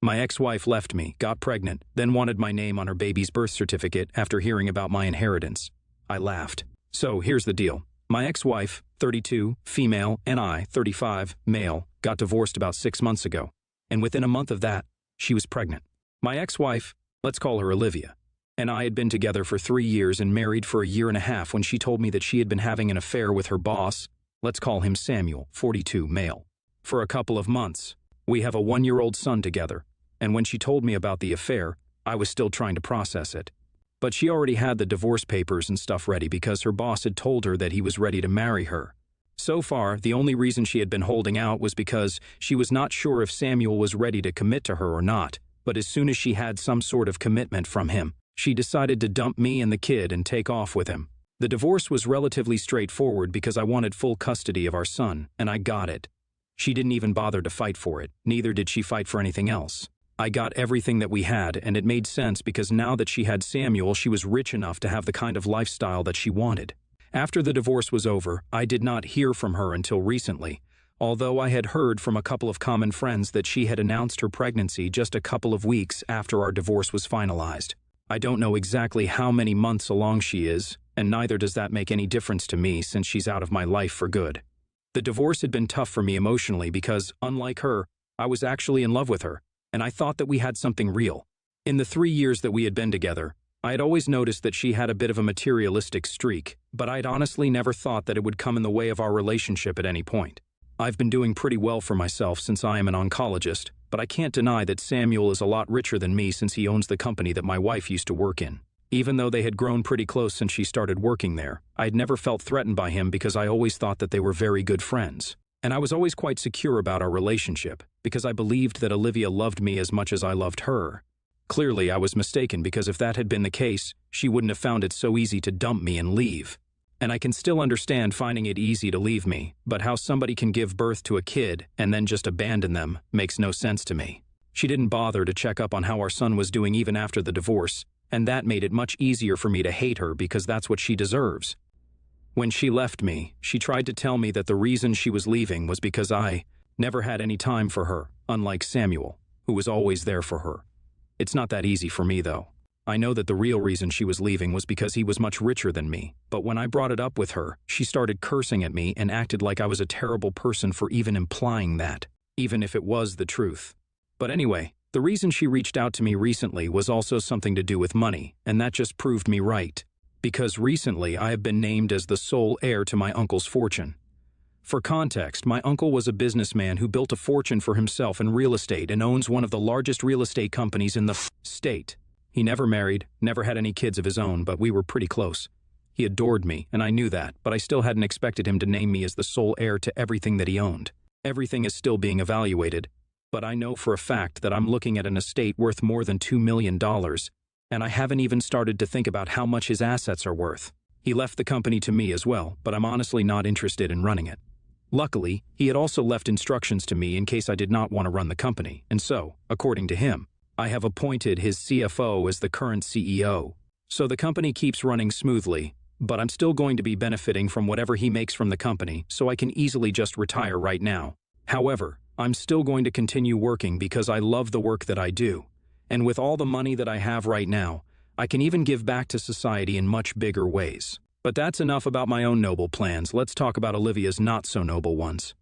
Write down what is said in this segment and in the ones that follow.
My ex-wife left me, got pregnant, then wanted my name on her baby's birth certificate after hearing about my inheritance. I laughed. So here's the deal. My ex-wife, 32, female, and I, 35, male, got divorced about 6 months ago. And within a month of that, she was pregnant. My ex-wife, let's call her Olivia, and I had been together for 3 years and married for a year and a half when she told me that she had been having an affair with her boss, let's call him Samuel, 42, male, for a couple of months. We have a 1-year-old son together, and when she told me about the affair, I was still trying to process it. But she already had the divorce papers and stuff ready because her boss had told her that he was ready to marry her. So far, the only reason she had been holding out was because she was not sure if Samuel was ready to commit to her or not, but as soon as she had some sort of commitment from him, she decided to dump me and the kid and take off with him. The divorce was relatively straightforward because I wanted full custody of our son, and I got it. She didn't even bother to fight for it, neither did she fight for anything else. I got everything that we had, and it made sense because now that she had Samuel, she was rich enough to have the kind of lifestyle that she wanted. After the divorce was over, I did not hear from her until recently, although I had heard from a couple of common friends that she had announced her pregnancy just a couple of weeks after our divorce was finalized. I don't know exactly how many months along she is, and neither does that make any difference to me since she's out of my life for good. The divorce had been tough for me emotionally because, unlike her, I was actually in love with her, and I thought that we had something real. In the 3 years that we had been together, I had always noticed that she had a bit of a materialistic streak, but I'd honestly never thought that it would come in the way of our relationship at any point. I've been doing pretty well for myself since I am an oncologist, but I can't deny that Samuel is a lot richer than me since he owns the company that my wife used to work in. Even though they had grown pretty close since she started working there, I had never felt threatened by him because I always thought that they were very good friends. And I was always quite secure about our relationship because I believed that Olivia loved me as much as I loved her. Clearly, I was mistaken because if that had been the case, she wouldn't have found it so easy to dump me and leave. And I can still understand finding it easy to leave me, but how somebody can give birth to a kid and then just abandon them makes no sense to me. She didn't bother to check up on how our son was doing even after the divorce, and that made it much easier for me to hate her because that's what she deserves. When she left me, she tried to tell me that the reason she was leaving was because I never had any time for her, unlike Samuel, who was always there for her. It's not that easy for me, though. I know that the real reason she was leaving was because he was much richer than me, but when I brought it up with her, she started cursing at me and acted like I was a terrible person for even implying that, even if it was the truth. But anyway, the reason she reached out to me recently was also something to do with money, and that just proved me right. Because recently I have been named as the sole heir to my uncle's fortune. For context, my uncle was a businessman who built a fortune for himself in real estate and owns one of the largest real estate companies in the state. He never married, never had any kids of his own, but we were pretty close. He adored me, and I knew that, but I still hadn't expected him to name me as the sole heir to everything that he owned. Everything is still being evaluated, but I know for a fact that I'm looking at an estate worth more than $2 million, and I haven't even started to think about how much his assets are worth. He left the company to me as well, but I'm honestly not interested in running it. Luckily, he had also left instructions to me in case I did not want to run the company, and so, according to him, I have appointed his CFO as the current CEO. So the company keeps running smoothly, but I'm still going to be benefiting from whatever he makes from the company, so I can easily just retire right now. However, I'm still going to continue working because I love the work that I do. And with all the money that I have right now, I can even give back to society in much bigger ways. But that's enough about my own noble plans. Let's talk about Olivia's not-so-noble ones.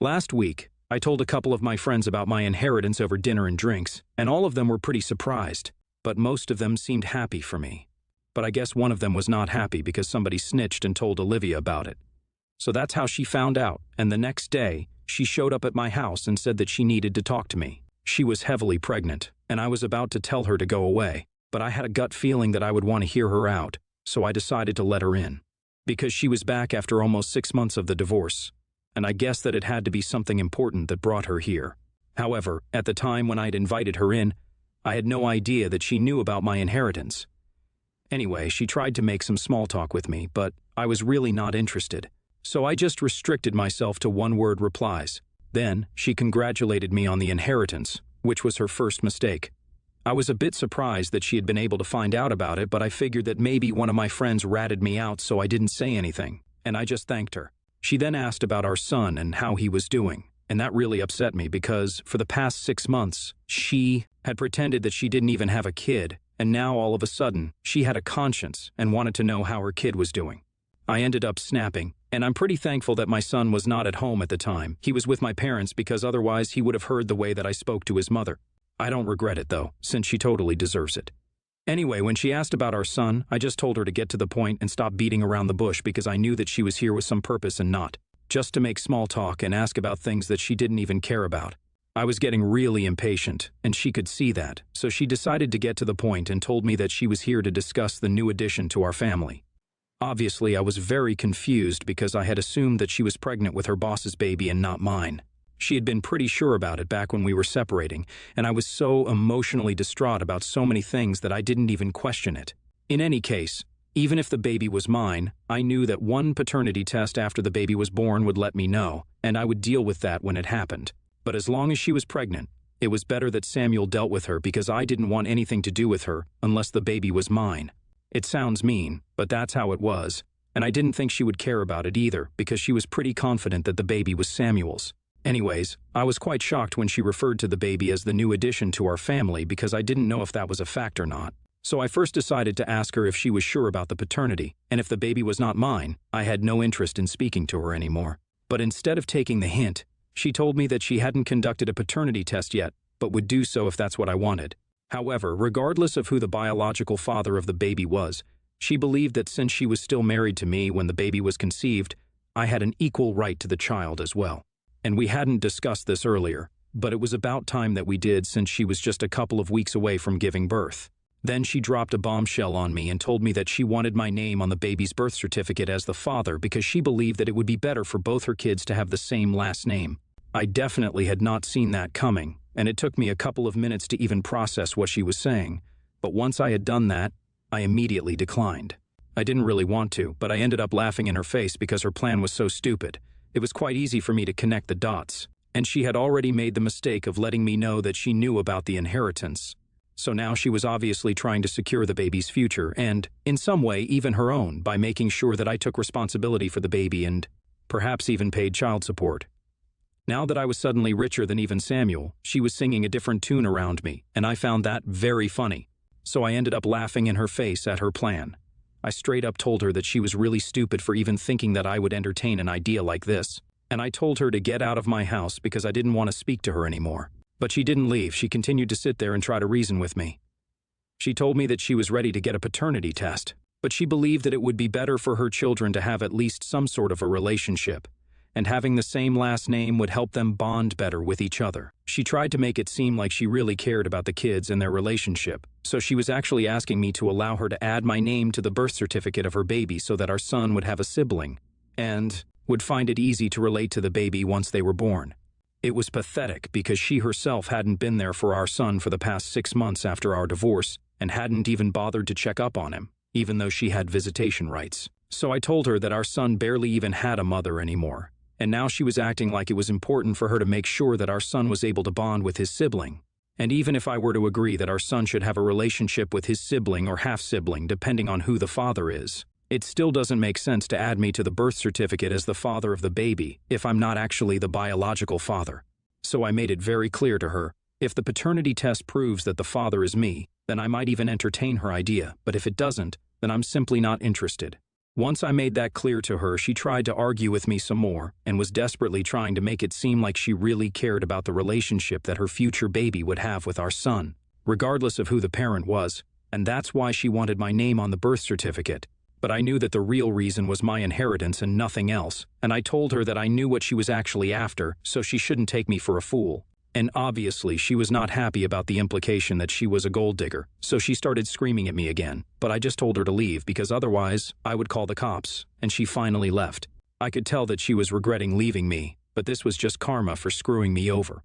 Last week, I told a couple of my friends about my inheritance over dinner and drinks, and all of them were pretty surprised, but most of them seemed happy for me. But I guess one of them was not happy because somebody snitched and told Olivia about it. So that's how she found out, and the next day, she showed up at my house and said that she needed to talk to me. She was heavily pregnant, and I was about to tell her to go away, but I had a gut feeling that I would want to hear her out, so I decided to let her in. Because she was back after almost 6 months of the divorce, and I guessed that it had to be something important that brought her here. However, at the time when I'd invited her in, I had no idea that she knew about my inheritance. Anyway, she tried to make some small talk with me, but I was really not interested, so I just restricted myself to one-word replies. Then, she congratulated me on the inheritance, which was her first mistake. I was a bit surprised that she had been able to find out about it, but I figured that maybe one of my friends ratted me out, so I didn't say anything, and I just thanked her. She then asked about our son and how he was doing, And that really upset me because for the past 6 months, she had pretended that she didn't even have a kid, and now all of a sudden, she had a conscience and wanted to know how her kid was doing. I ended up snapping, and I'm pretty thankful that my son was not at home at the time. He was with my parents because otherwise he would have heard the way that I spoke to his mother. I don't regret it though, since she totally deserves it. Anyway, when she asked about our son, I just told her to get to the point and stop beating around the bush because I knew that she was here with some purpose and not just to make small talk and ask about things that she didn't even care about. I was getting really impatient, and she could see that, so she decided to get to the point and told me that she was here to discuss the new addition to our family. Obviously, I was very confused because I had assumed that she was pregnant with her boss's baby and not mine. She had been pretty sure about it back when we were separating, and I was so emotionally distraught about so many things that I didn't even question it. In any case, even if the baby was mine, I knew that one paternity test after the baby was born would let me know, and I would deal with that when it happened. But as long as she was pregnant, it was better that Samuel dealt with her because I didn't want anything to do with her unless the baby was mine. It sounds mean, but that's how it was, and I didn't think she would care about it either because she was pretty confident that the baby was Samuel's. Anyways, I was quite shocked when she referred to the baby as the new addition to our family because I didn't know if that was a fact or not. So I first decided to ask her if she was sure about the paternity, and if the baby was not mine, I had no interest in speaking to her anymore. But instead of taking the hint, she told me that she hadn't conducted a paternity test yet, but would do so if that's what I wanted. However, regardless of who the biological father of the baby was, she believed that since she was still married to me when the baby was conceived, I had an equal right to the child as well. And we hadn't discussed this earlier, but it was about time that we did since she was just a couple of weeks away from giving birth. Then she dropped a bombshell on me and told me that she wanted my name on the baby's birth certificate as the father because she believed that it would be better for both her kids to have the same last name. I definitely had not seen that coming, and it took me a couple of minutes to even process what she was saying. But once I had done that, I immediately declined. I didn't really want to, but I ended up laughing in her face because her plan was so stupid. It was quite easy for me to connect the dots, and she had already made the mistake of letting me know that she knew about the inheritance. So now she was obviously trying to secure the baby's future and, in some way, even her own by making sure that I took responsibility for the baby and perhaps even paid child support. Now that I was suddenly richer than even Samuel, she was singing a different tune around me, and I found that very funny. So I ended up laughing in her face at her plan. I straight up told her that she was really stupid for even thinking that I would entertain an idea like this, and I told her to get out of my house because I didn't want to speak to her anymore. But she didn't leave. She continued to sit there and try to reason with me. She told me that she was ready to get a paternity test, but she believed that it would be better for her children to have at least some sort of a relationship, and having the same last name would help them bond better with each other. She tried to make it seem like she really cared about the kids and their relationship, so she was actually asking me to allow her to add my name to the birth certificate of her baby so that our son would have a sibling, and would find it easy to relate to the baby once they were born. It was pathetic because she herself hadn't been there for our son for the past 6 months after our divorce and hadn't even bothered to check up on him, even though she had visitation rights. So I told her that our son barely even had a mother anymore, and now she was acting like it was important for her to make sure that our son was able to bond with his sibling. And even if I were to agree that our son should have a relationship with his sibling or half-sibling depending on who the father is, it still doesn't make sense to add me to the birth certificate as the father of the baby if I'm not actually the biological father. So I made it very clear to her, if the paternity test proves that the father is me, then I might even entertain her idea, but if it doesn't, then I'm simply not interested. Once I made that clear to her, she tried to argue with me some more and was desperately trying to make it seem like she really cared about the relationship that her future baby would have with our son, regardless of who the parent was, and that's why she wanted my name on the birth certificate. But I knew that the real reason was my inheritance and nothing else, and I told her that I knew what she was actually after, so she shouldn't take me for a fool. And obviously she was not happy about the implication that she was a gold digger, so she started screaming at me again, but I just told her to leave because otherwise I would call the cops, and she finally left. I could tell that she was regretting leaving me, but this was just karma for screwing me over.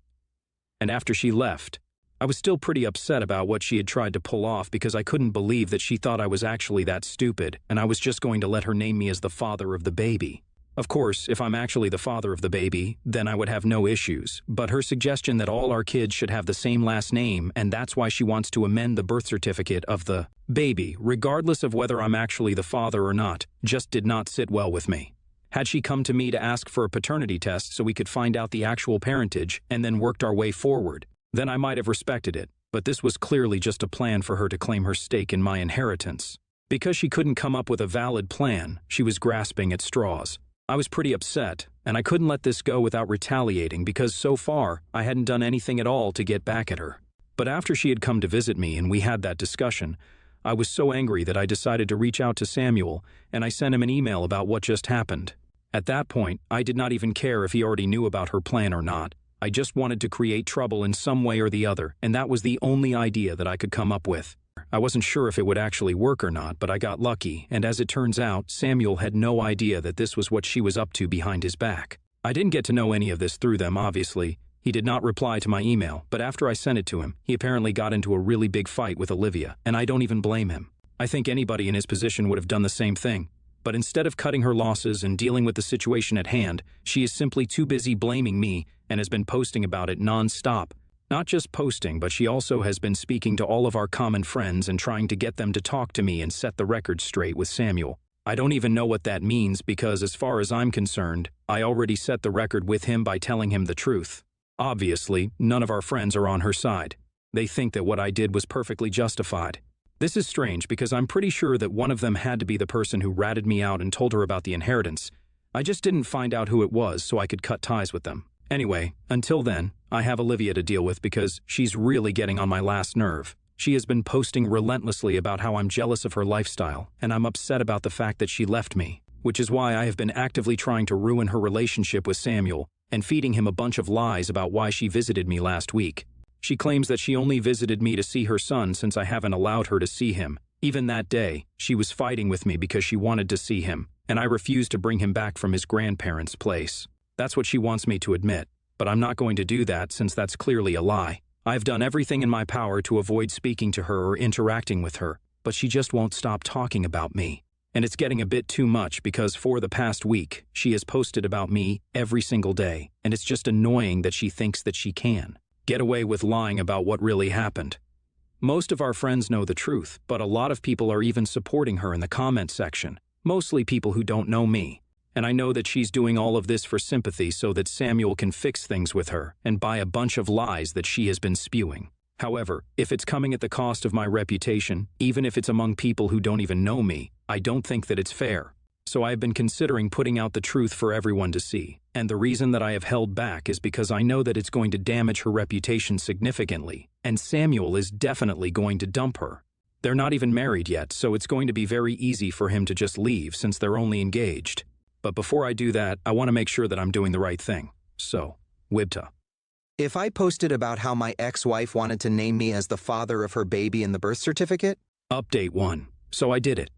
And after she left, I was still pretty upset about what she had tried to pull off because I couldn't believe that she thought I was actually that stupid and I was just going to let her name me as the father of the baby. Of course, if I'm actually the father of the baby, then I would have no issues, but her suggestion that all our kids should have the same last name and that's why she wants to amend the birth certificate of the baby, regardless of whether I'm actually the father or not, just did not sit well with me. Had she come to me to ask for a paternity test so we could find out the actual parentage and then worked our way forward, then I might have respected it, but this was clearly just a plan for her to claim her stake in my inheritance. Because she couldn't come up with a valid plan, she was grasping at straws. I was pretty upset, and I couldn't let this go without retaliating because so far I hadn't done anything at all to get back at her. But after she had come to visit me and we had that discussion, I was so angry that I decided to reach out to Samuel and I sent him an email about what just happened. At that point, I did not even care if he already knew about her plan or not. I just wanted to create trouble in some way or the other, and that was the only idea that I could come up with. I wasn't sure if it would actually work or not, but I got lucky, and as it turns out, Samuel had no idea that this was what she was up to behind his back. I didn't get to know any of this through them, obviously. He did not reply to my email, but after I sent it to him, he apparently got into a really big fight with Olivia, and I don't even blame him. I think anybody in his position would have done the same thing. But instead of cutting her losses and dealing with the situation at hand, she is simply too busy blaming me and has been posting about it non-stop. Not just posting, but she also has been speaking to all of our common friends and trying to get them to talk to me and set the record straight with Samuel. I don't even know what that means because as far as I'm concerned, I already set the record with him by telling him the truth. Obviously, none of our friends are on her side. They think that what I did was perfectly justified. This is strange because I'm pretty sure that one of them had to be the person who ratted me out and told her about the inheritance. I just didn't find out who it was so I could cut ties with them. Anyway, until then, I have Olivia to deal with because she's really getting on my last nerve. She has been posting relentlessly about how I'm jealous of her lifestyle, and I'm upset about the fact that she left me, which is why I have been actively trying to ruin her relationship with Samuel and feeding him a bunch of lies about why she visited me last week. She claims that she only visited me to see her son since I haven't allowed her to see him. Even that day, she was fighting with me because she wanted to see him, and I refused to bring him back from his grandparents' place. That's what she wants me to admit, but I'm not going to do that since that's clearly a lie. I've done everything in my power to avoid speaking to her or interacting with her, but she just won't stop talking about me. And it's getting a bit too much because for the past week, she has posted about me every single day, and it's just annoying that she thinks that she can get away with lying about what really happened. Most of our friends know the truth, but a lot of people are even supporting her in the comment section, mostly people who don't know me. And I know that she's doing all of this for sympathy so that Samuel can fix things with her and buy a bunch of lies that she has been spewing. However, if it's coming at the cost of my reputation, even if it's among people who don't even know me, I don't think that it's fair. So I have been considering putting out the truth for everyone to see. And the reason that I have held back is because I know that it's going to damage her reputation significantly, and Samuel is definitely going to dump her. They're not even married yet, so it's going to be very easy for him to just leave since they're only engaged. But before I do that, I want to make sure that I'm doing the right thing. So, Wibta. If I posted about how my ex-wife wanted to name me as the father of her baby in the birth certificate? Update 1. So I did it.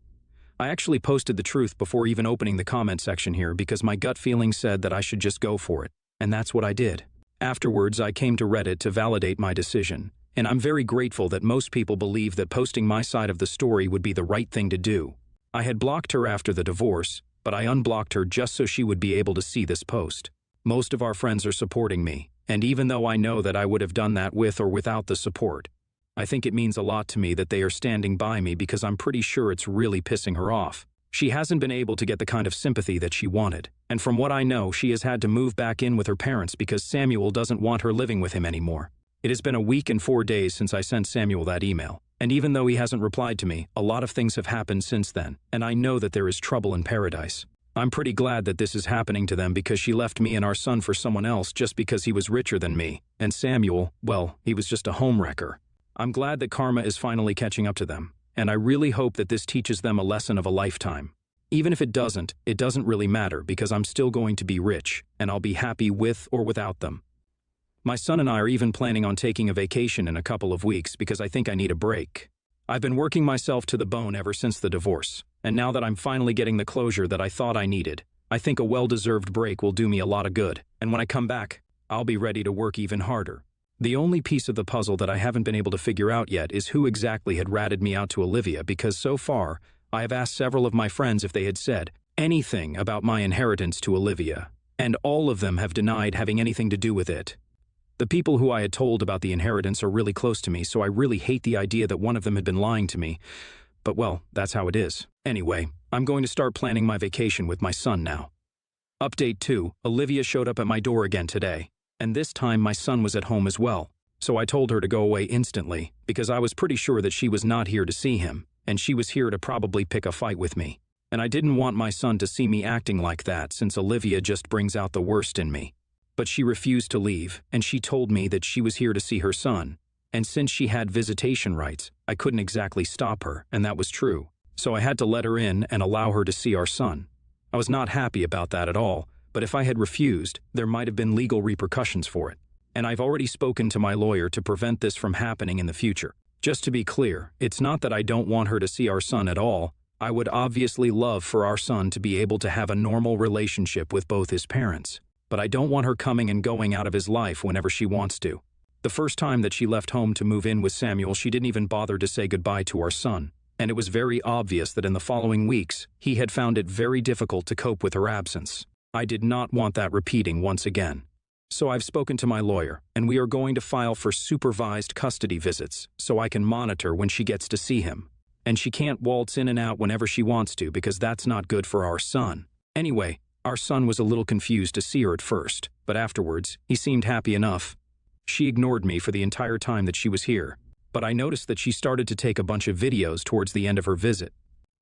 I actually posted the truth before even opening the comment section here because my gut feeling said that I should just go for it, and that's what I did. Afterwards, I came to Reddit to validate my decision, and I'm very grateful that most people believe that posting my side of the story would be the right thing to do. I had blocked her after the divorce, but I unblocked her just so she would be able to see this post. Most of our friends are supporting me, and even though I know that I would have done that with or without the support, I think it means a lot to me that they are standing by me because I'm pretty sure it's really pissing her off. She hasn't been able to get the kind of sympathy that she wanted, and from what I know, she has had to move back in with her parents because Samuel doesn't want her living with him anymore. It has been a week and 4 days since I sent Samuel that email, and even though he hasn't replied to me, a lot of things have happened since then, and I know that there is trouble in paradise. I'm pretty glad that this is happening to them because she left me and our son for someone else just because he was richer than me, and Samuel, well, he was just a homewrecker. I'm glad that karma is finally catching up to them, and I really hope that this teaches them a lesson of a lifetime. Even if it doesn't really matter because I'm still going to be rich, and I'll be happy with or without them. My son and I are even planning on taking a vacation in a couple of weeks because I think I need a break. I've been working myself to the bone ever since the divorce, and now that I'm finally getting the closure that I thought I needed, I think a well-deserved break will do me a lot of good, and when I come back, I'll be ready to work even harder. The only piece of the puzzle that I haven't been able to figure out yet is who exactly had ratted me out to Olivia because so far, I have asked several of my friends if they had said anything about my inheritance to Olivia, and all of them have denied having anything to do with it. The people who I had told about the inheritance are really close to me, so I really hate the idea that one of them had been lying to me. But well, that's how it is. Anyway, I'm going to start planning my vacation with my son now. Update 2. Olivia showed up at my door again today, and this time my son was at home as well. So I told her to go away instantly, because I was pretty sure that she was not here to see him, and she was here to probably pick a fight with me. And I didn't want my son to see me acting like that, since Olivia just brings out the worst in me. But she refused to leave, and she told me that she was here to see her son. And since she had visitation rights, I couldn't exactly stop her, and that was true. So I had to let her in and allow her to see our son. I was not happy about that at all, but if I had refused, there might have been legal repercussions for it. And I've already spoken to my lawyer to prevent this from happening in the future. Just to be clear, it's not that I don't want her to see our son at all. I would obviously love for our son to be able to have a normal relationship with both his parents, but I don't want her coming and going out of his life whenever she wants to. The first time that she left home to move in with Samuel, she didn't even bother to say goodbye to our son. And it was very obvious that in the following weeks, he had found it very difficult to cope with her absence. I did not want that repeating once again. So I've spoken to my lawyer, and we are going to file for supervised custody visits so I can monitor when she gets to see him. And she can't waltz in and out whenever she wants to because that's not good for our son. Anyway, our son was a little confused to see her at first, but afterwards, he seemed happy enough. She ignored me for the entire time that she was here, but I noticed that she started to take a bunch of videos towards the end of her visit.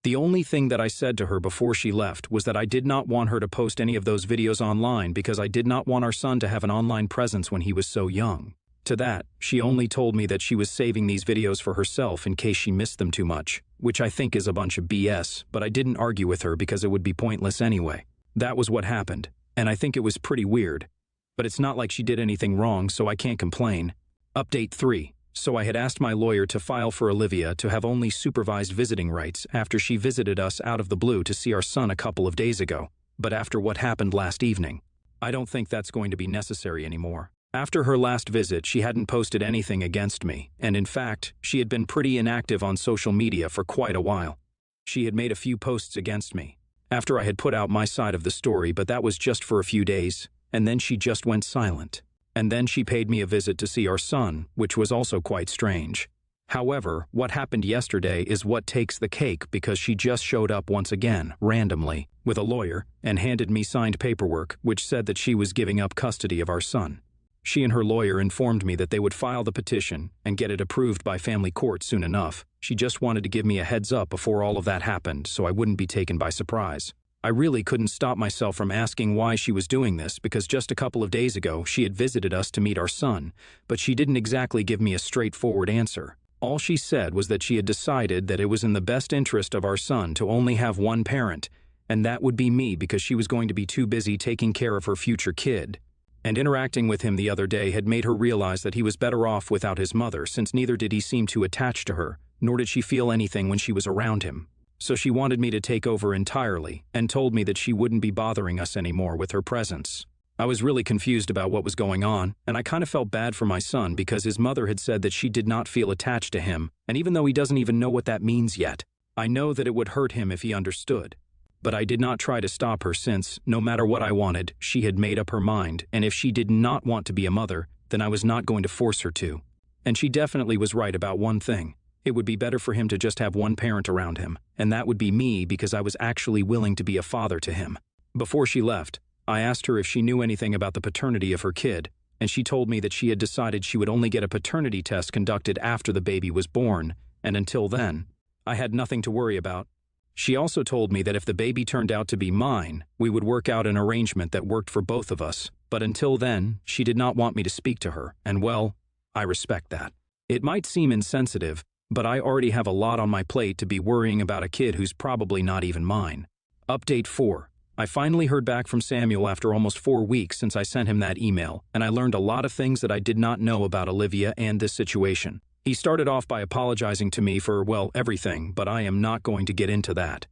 The only thing that I said to her before she left was that I did not want her to post any of those videos online because I did not want our son to have an online presence when he was so young. To that, she only told me that she was saving these videos for herself in case she missed them too much, which I think is a bunch of BS, but I didn't argue with her because it would be pointless anyway. That was what happened, and I think it was pretty weird. But it's not like she did anything wrong, so I can't complain. Update 3. So I had asked my lawyer to file for Olivia to have only supervised visiting rights after she visited us out of the blue to see our son a couple of days ago. But after what happened last evening, I don't think that's going to be necessary anymore. After her last visit, she hadn't posted anything against me, and in fact, she had been pretty inactive on social media for quite a while. She had made a few posts against me, after I had put out my side of the story, but that was just for a few days, and then she just went silent. And then she paid me a visit to see our son, which was also quite strange. However, what happened yesterday is what takes the cake because she just showed up once again, randomly, with a lawyer, and handed me signed paperwork which said that she was giving up custody of our son. She and her lawyer informed me that they would file the petition and get it approved by family court soon enough. She just wanted to give me a heads up before all of that happened so I wouldn't be taken by surprise. I really couldn't stop myself from asking why she was doing this because just a couple of days ago she had visited us to meet our son, but she didn't exactly give me a straightforward answer. All she said was that she had decided that it was in the best interest of our son to only have one parent, and that would be me because she was going to be too busy taking care of her future kid. And interacting with him the other day had made her realize that he was better off without his mother since neither did he seem too attached to her, nor did she feel anything when she was around him. So she wanted me to take over entirely and told me that she wouldn't be bothering us anymore with her presence. I was really confused about what was going on, and I kind of felt bad for my son because his mother had said that she did not feel attached to him, and even though he doesn't even know what that means yet, I know that it would hurt him if he understood. But I did not try to stop her since, no matter what I wanted, she had made up her mind, and if she did not want to be a mother, then I was not going to force her to. And she definitely was right about one thing. It would be better for him to just have one parent around him, and that would be me because I was actually willing to be a father to him. Before she left, I asked her if she knew anything about the paternity of her kid, and she told me that she had decided she would only get a paternity test conducted after the baby was born, and until then, I had nothing to worry about. She also told me that if the baby turned out to be mine, we would work out an arrangement that worked for both of us, but until then, she did not want me to speak to her, and well, I respect that. It might seem insensitive, but I already have a lot on my plate to be worrying about a kid who's probably not even mine. Update 4. I finally heard back from Samuel after almost 4 weeks since I sent him that email, and I learned a lot of things that I did not know about Olivia and this situation. He started off by apologizing to me for, well, everything, but I am not going to get into that.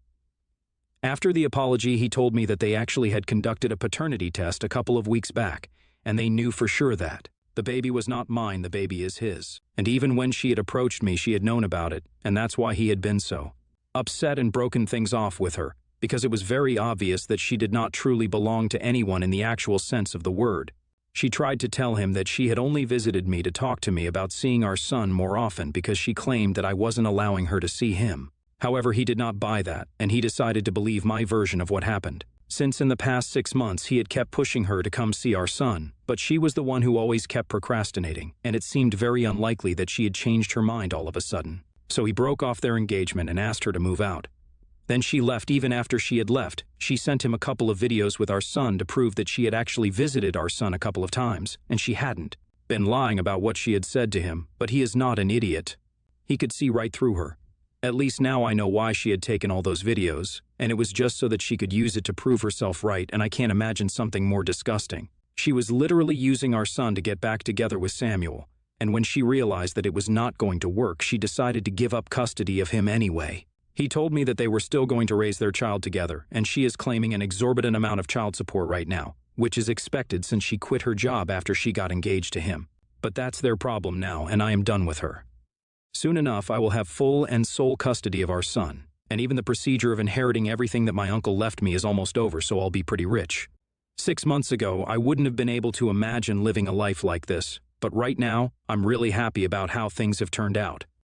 After the apology, he told me that they actually had conducted a paternity test a couple of weeks back, and they knew for sure that the baby was not mine, the baby is his. And even when she had approached me, she had known about it, and that's why he had been so upset and broken things off with her, because it was very obvious that she did not truly belong to anyone in the actual sense of the word. She tried to tell him that she had only visited me to talk to me about seeing our son more often because she claimed that I wasn't allowing her to see him. However, he did not buy that, and he decided to believe my version of what happened. since in the past 6 months he had kept pushing her to come see our son, but she was the one who always kept procrastinating, and it seemed very unlikely that she had changed her mind all of a sudden. So he broke off their engagement and asked her to move out. Then she left. Even after she had left, she sent him a couple of videos with our son to prove that she had actually visited our son a couple of times, and she hadn't. Been lying about what she had said to him, but he is not an idiot. He could see right through her. At least now I know why she had taken all those videos, and it was just so that she could use it to prove herself right, and I can't imagine something more disgusting. She was literally using our son to get back together with Samuel, and when she realized that it was not going to work, she decided to give up custody of him anyway. He told me that they were still going to raise their child together, and she is claiming an exorbitant amount of child support right now, which is expected since she quit her job after she got engaged to him. But that's their problem now, and I am done with her. Soon enough, I will have full and sole custody of our son, and even the procedure of inheriting everything that my uncle left me is almost over, so I'll be pretty rich. 6 months ago, I wouldn't have been able to imagine living a life like this, but right now, I'm really happy about how things have turned out.